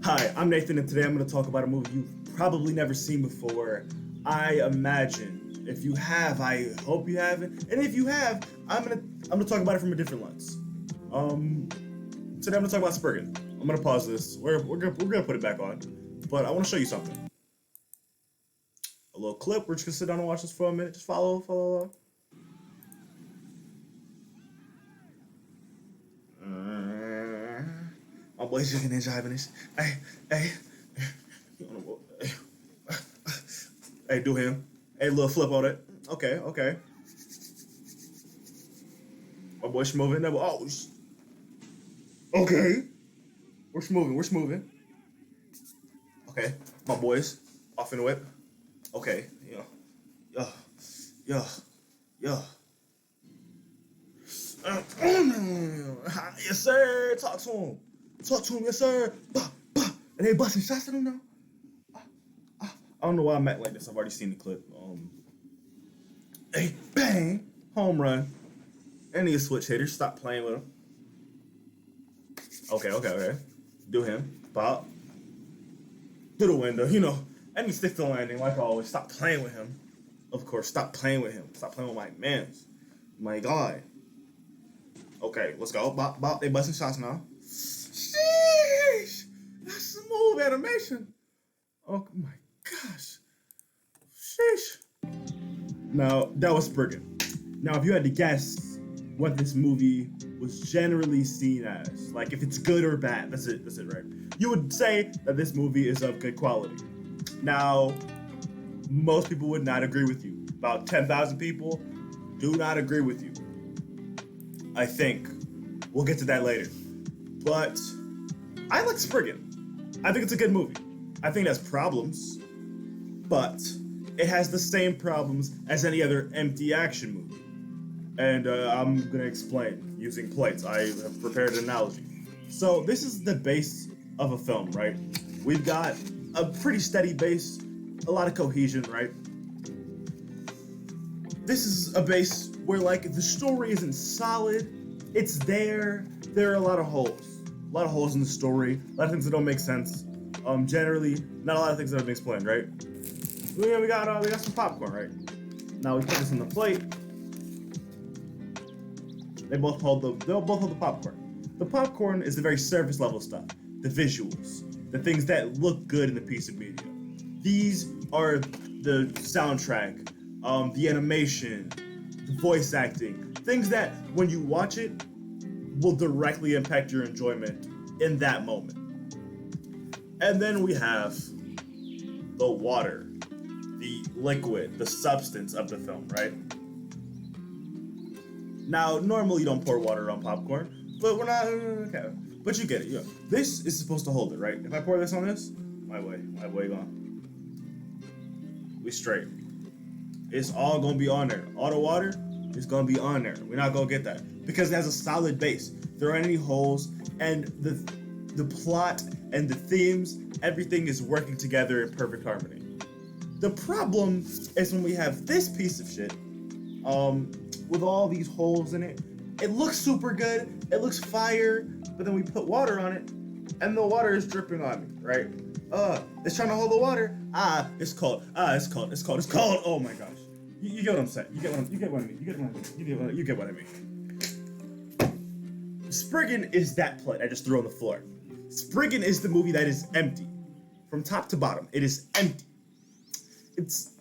Hi, I'm Nathan, and today I'm going to talk about a movie you've probably never seen before. I imagine. If you have, I hope you haven't. And if you have, I'm gonna talk about it from a different lens. Today I'm gonna talk about Spriggan. I'm gonna pause this. We're gonna put it back on, but I want to show you something. A little clip. We're just gonna sit down and watch this for a minute. Just follow along. My boy's drinking and driving this. Hey, hey, do him. Hey, little flip on it. Okay. My boy's moving. Oh, okay. We're smoothing. Okay, my boys off in the whip. Okay, yo. Yes, sir. Talk to him, yes, sir. Bah. And they busting shots at him now. I don't know why I'm acting like this. I've already seen the clip. Hey, bang, home run. And he's a switch hitter. Stop playing with him. Okay. Do him. Pop. Through the window, And he sticks to the landing like always. Stop playing with him. Of course, stop playing with him. Stop playing with my mans. My God. Okay, let's go. Bop. They busting shots now. Sheesh. That's smooth animation. Oh my gosh. Sheesh. Now, that was Spriggan. Now, if you had to guess what this movie was generally seen as, like if it's good or bad, that's it, right? You would say that this movie is of good quality. Now, most people would not agree with you. About 10,000 people do not agree with you. I think. We'll get to that later. But I like Spriggan. I think it's a good movie. I think it has problems, but it has the same problems as any other empty action movie. And I'm going to explain using plates. I have prepared an analogy. So this is the base of a film, right? We've got a pretty steady base, a lot of cohesion, right? This is a base where, like, the story isn't solid. It's there. There are a lot of holes. A lot of holes in the story. A lot of things that don't make sense. Generally, not a lot of things that have been explained, right? We got some popcorn, right? Now we put this on the plate. They'll both hold the popcorn. The popcorn is the very surface level stuff. The visuals. The things that look good in a piece of media. These are the soundtrack, the animation, the voice acting. Things that, when you watch it, will directly impact your enjoyment in that moment. And then we have the water, the liquid, the substance of the film, right? Now, normally you don't pour water on popcorn, but we're not, okay. But you get it, This is supposed to hold it, right? If I pour this on this, my way gone. We straight. It's all gonna be on there. All the water is gonna be on there. We're not gonna get that because it has a solid base. There aren't any holes, and the plot and the themes, everything is working together in perfect harmony. The problem is when we have this piece of shit, with all these holes in it. It looks super good. It looks fire, but then we put water on it, and the water is dripping on me, right? It's trying to hold the water. It's cold. It's cold. Oh my gosh. You get what I'm saying. You get what I mean. Spriggan is that plate I just threw on the floor. Spriggan is the movie that is empty. From top to bottom, it is empty.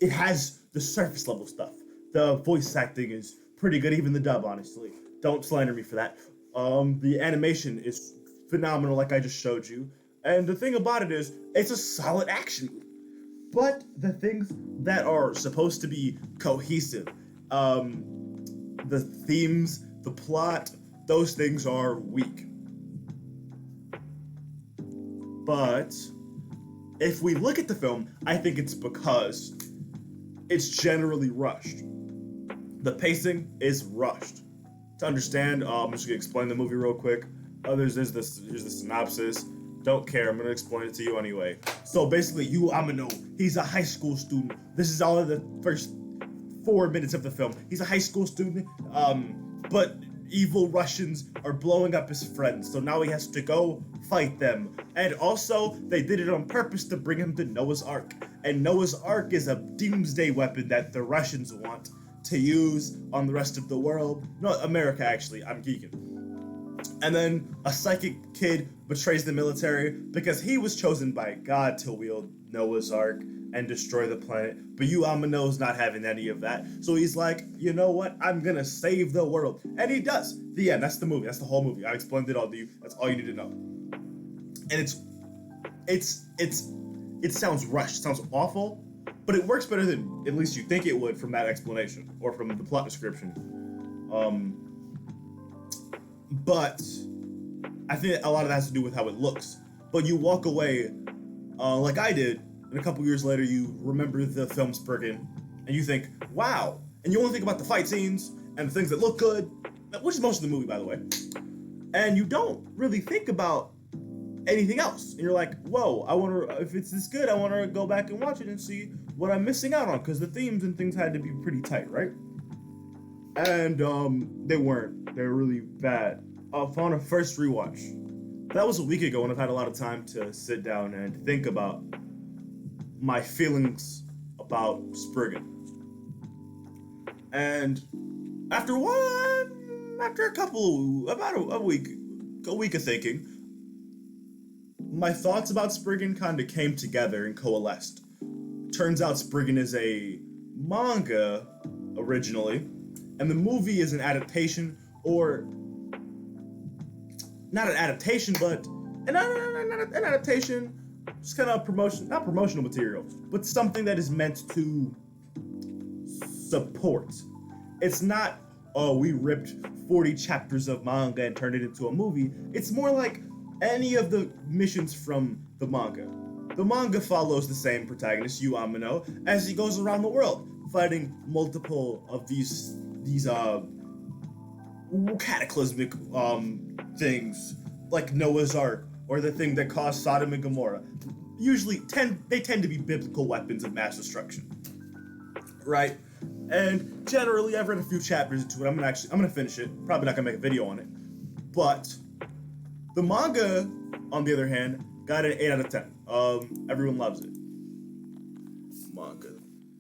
It has the surface level stuff. The voice acting is pretty good, even the dub, honestly. Don't slander me for that. The animation is phenomenal, like I just showed you. And the thing about it is, it's a solid action movie. But the things that are supposed to be cohesive, the themes, the plot, those things are weak. But if we look at the film, I think it's because it's generally rushed. The pacing is rushed. To understand, I'm just gonna explain the movie real quick. Here's the synopsis. Don't care, I'm gonna explain it to you anyway. So basically, Amino, he's a high school student. This is all of the first 4 minutes of the film. He's a high school student, but evil Russians are blowing up his friends, so now he has to go fight them. And also, they did it on purpose to bring him to Noah's Ark. And Noah's Ark is a doomsday weapon that the Russians want to use on the rest of the world. No, America, actually. I'm geeking. And then a psychic kid betrays the military because he was chosen by God to wield Noah's Ark and destroy the planet. But Amino's not having any of that. So he's like, you know what? I'm gonna save the world. And he does. The end. That's the movie. That's the whole movie. I explained it all to you. That's all you need to know. And it sounds rushed. It sounds awful. But it works better than at least you think it would from that explanation or from the plot description. But I think a lot of that has to do with how it looks. But you walk away, like I did, and a couple years later you remember the film Spriggan, and you think, wow. And you only think about the fight scenes and the things that look good, which is most of the movie, by the way. And you don't really think about anything else. And you're like, whoa, if it's this good, I want to go back and watch it and see what I'm missing out on, because the themes and things had to be pretty tight, right? And they weren't. They were really bad. On a first rewatch, that was a week ago, and I've had a lot of time to sit down and think about my feelings about Spriggan. And about a week of thinking, my thoughts about Spriggan kind of came together and coalesced. Turns out Spriggan is a manga originally, and the movie is an adaptation, or not an adaptation, but an adaptation, just kind of not promotional material, but something that is meant to support. It's not, oh, we ripped 40 chapters of manga and turned it into a movie. It's more like any of the missions from the manga. The manga follows the same protagonist, Amino, as he goes around the world, fighting multiple of these cataclysmic things, like Noah's Ark, or the thing that caused Sodom and Gomorrah. Usually, they tend to be biblical weapons of mass destruction, right? And generally, I've read a few chapters into it. I'm gonna finish it. Probably not gonna make a video on it, but the manga, on the other hand, got an 8 out of 10. Everyone loves it. Manga.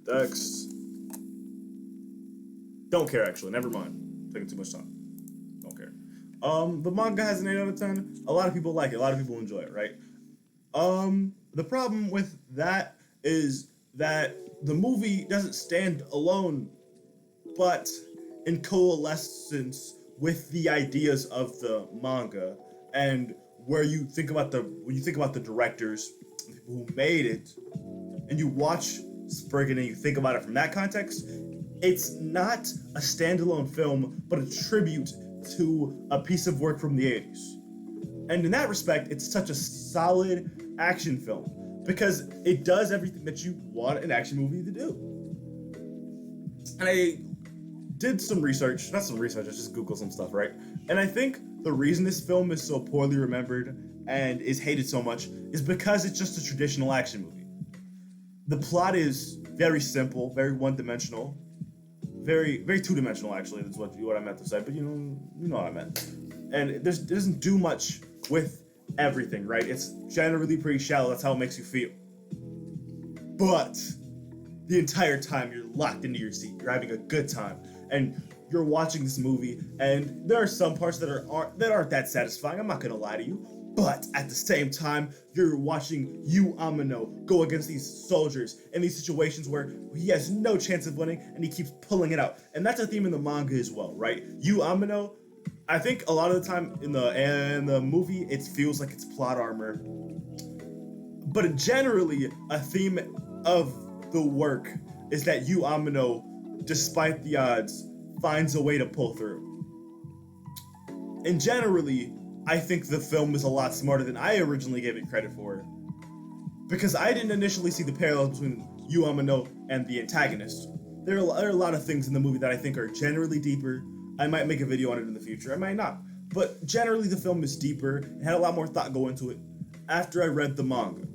Dex. Don't care, actually. Never mind. Taking too much time. Don't care. The manga has an 8 out of 10. A lot of people like it. A lot of people enjoy it, right? The problem with that is that the movie doesn't stand alone, but in coalescence with the ideas of the manga. And when you think about the directors, the people who made it, and you watch Spriggan and you think about it from that context, it's not a standalone film, but a tribute to a piece of work from the 80s. And in that respect, it's such a solid action film because it does everything that you want an action movie to do. And I did some research, not some research, I just Googled some stuff, right? And I think the reason this film is so poorly remembered and is hated so much is because it's just a traditional action movie. The plot is very simple, very one-dimensional, very two-dimensional, actually. That's what I meant to say, but you know what I meant. And it doesn't do much with everything, right? It's generally pretty shallow. That's how it makes you feel. But the entire time you're locked into your seat, you're having a good time, and you're watching this movie, and there are some parts that aren't that satisfying. I'm not gonna lie to you. But at the same time, you're watching Amino go against these soldiers in these situations where he has no chance of winning, and he keeps pulling it out. And that's a theme in the manga as well, right? Amino, I think a lot of the time in the movie, it feels like it's plot armor. But generally, a theme of the work is that Amino, despite the odds, finds a way to pull through. And generally, I think the film is a lot smarter than I originally gave it credit for, because I didn't initially see the parallels between Amino and the antagonist. There are a lot of things in the movie that I think are generally deeper. I might make a video on it in the future, I might not. But generally the film is deeper and had a lot more thought go into it after I read the manga.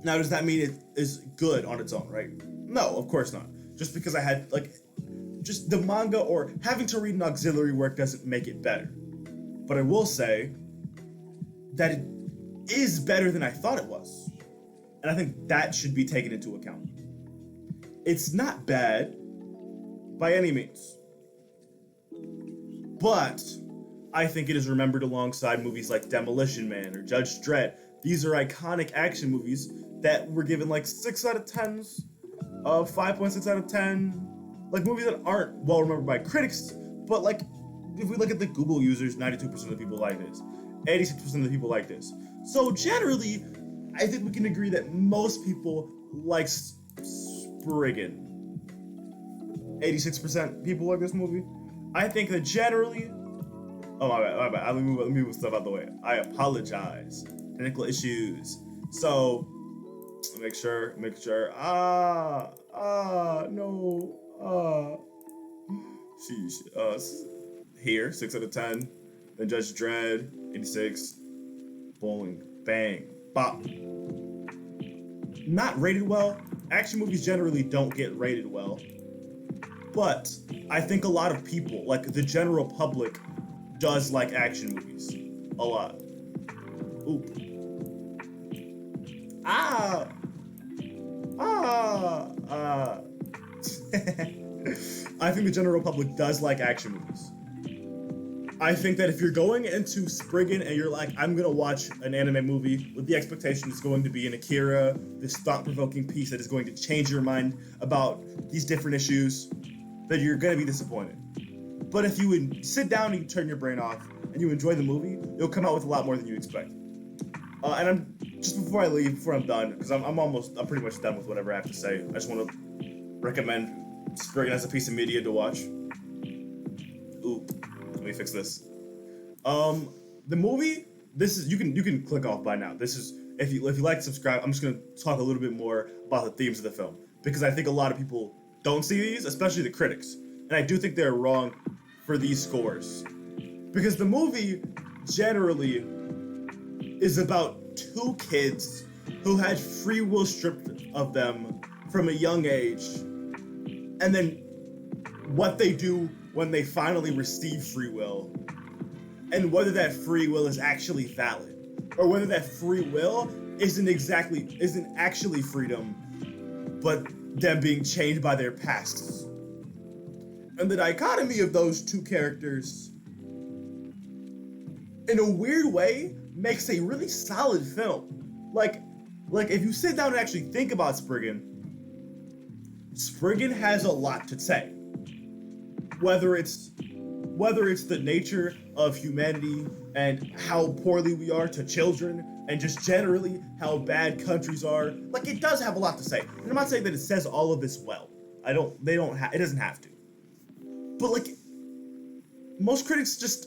Now, does that mean it is good on its own, right? No, of course not. Just because I had, just the manga or having to read an auxiliary work doesn't make it better. But I will say that it is better than I thought it was. And I think that should be taken into account. It's not bad by any means. But I think it is remembered alongside movies like Demolition Man or Judge Dredd. These are iconic action movies that were given like 6 out of 10s, 5.6 out of 10. Like movies that aren't well remembered by critics, but like if we look at the Google users, 92% of the people like this. 86% of the people like this. So generally, I think we can agree that most people like Spriggan. 86% people like this movie. I think that generally... Oh, my bad. Let me move stuff out the way. I apologize. Technical issues. So, make sure. Sheesh. Here, 6 out of 10. Then Judge Dredd, 86. Bowling. Bang. Bop. Not rated well. Action movies generally don't get rated well. But I think a lot of people, like the general public, does like action movies. A lot. Oop. I think the general public does like action movies. I think that if you're going into Spriggan and you're like, I'm gonna watch an anime movie with the expectation it's going to be an Akira, this thought-provoking piece that is going to change your mind about these different issues, then you're gonna be disappointed. But if you would sit down and you turn your brain off and you enjoy the movie, you'll come out with a lot more than you expect. And I'm just before I'm done, because I'm pretty much done with whatever I have to say. I just want to recommend Spriggan as a piece of media to watch. Oop, let me fix this. The movie, this is you can click off by now. This is if you like to subscribe. I'm just gonna talk a little bit more about the themes of the film because I think a lot of people don't see these, especially the critics, and I do think they're wrong for these scores because the movie generally is about 2 kids who had free will stripped of them from a young age, and then what they do when they finally receive free will, and whether that free will is actually valid, or whether that free will isn't actually freedom, but them being chained by their pasts. And the dichotomy of those 2 characters, in a weird way, makes a really solid film. Like if you sit down and actually think about Spriggan has a lot to say. Whether it's the nature of humanity and how poorly we are to children, and just generally how bad countries are, like it does have a lot to say. And I'm not saying that it says all of this well. It doesn't have to. But like most critics just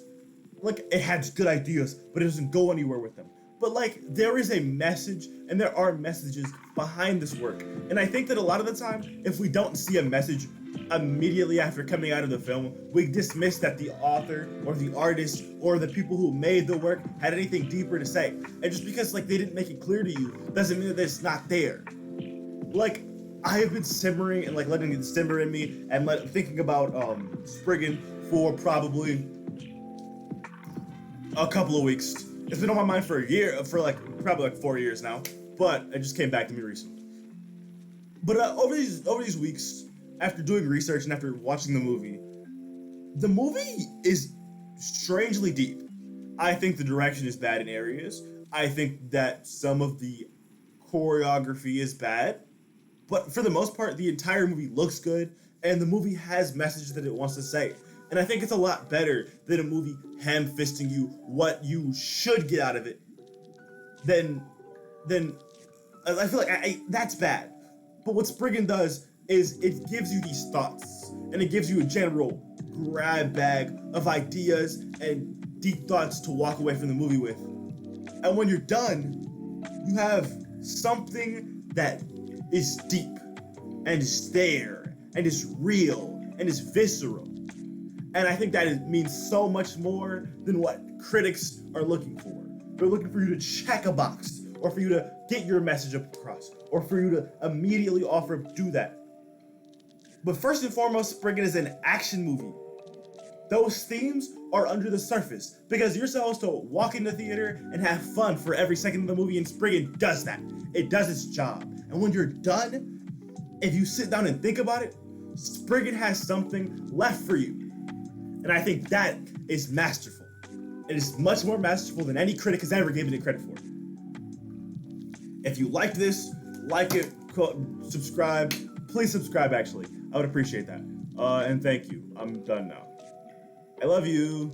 like it has good ideas, but it doesn't go anywhere with them. But like there is a message, and there are messages behind this work. And I think that a lot of the time, if we don't see a message immediately after coming out of the film, we dismiss that the author or the artist or the people who made the work had anything deeper to say. And just because like they didn't make it clear to you doesn't mean that it's not there. Like I have been simmering and like letting it simmer in me and thinking about Spriggan for probably a couple of weeks. It's been on my mind for a year, probably 4 years now, but it just came back to me recently. But over these weeks, after doing research and after watching the movie is strangely deep. I think the direction is bad in areas. I think that some of the choreography is bad, but for the most part, the entire movie looks good, and the movie has messages that it wants to say. And I think it's a lot better than a movie ham-fisting you what you should get out of it than I feel like that's bad. But what Spriggan does is it gives you these thoughts, and it gives you a general grab bag of ideas and deep thoughts to walk away from the movie with. And when you're done, you have something that is deep, and is there, and is real, and is visceral. And I think that means so much more than what critics are looking for. They're looking for you to check a box, or for you to get your message across, or for you to immediately offer to do that. But first and foremost, Spriggan is an action movie. Those themes are under the surface because you're supposed to walk in the theater and have fun for every second of the movie, and Spriggan does that. It does its job. And when you're done, if you sit down and think about it, Spriggan has something left for you. And I think that is masterful. It is much more masterful than any critic has ever given it credit for. If you liked this, like it, subscribe. Please subscribe, actually. I would appreciate that. And thank you. I'm done now. I love you.